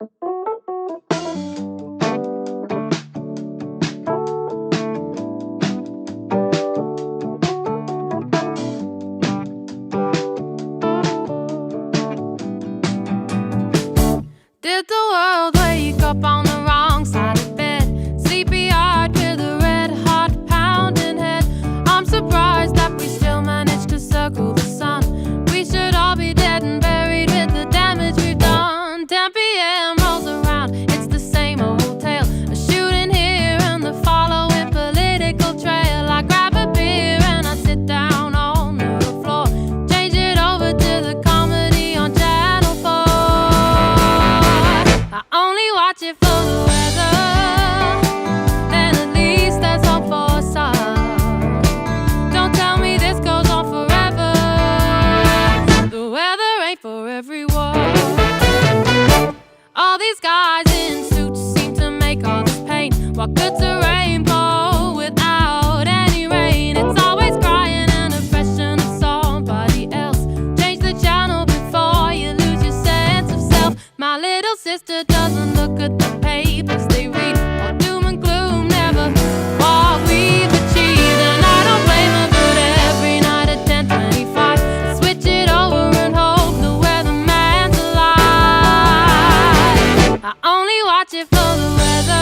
Did the world wake up on the wrong side of bed? CPR to the red hot pounding head. I'm surprised that we still managed to circle the sun. We should all be dead and buried with the damage we've done. 10 p.m. rolls around, it's the same old tale. A shooting here and the following political trail. I grab a beer and I sit down on the floor. Change it over to the comedy on Channel 4. I only watch it for the weather, then at least there's hope for some. Don't tell me this goes on forever. The weather ain't for everyone. All these guys in suits seem to make all this pain. What good's a rainbow without any rain? It's always crying an impression of somebody else. Change the channel before you lose your sense of self. My little sister doesn't look at the papers they read. All doom and gloom, never what we've achieved. And I don't blame her, but every night at 10:25 switch it over and hope the weatherman's alive. I only watch it for the weather,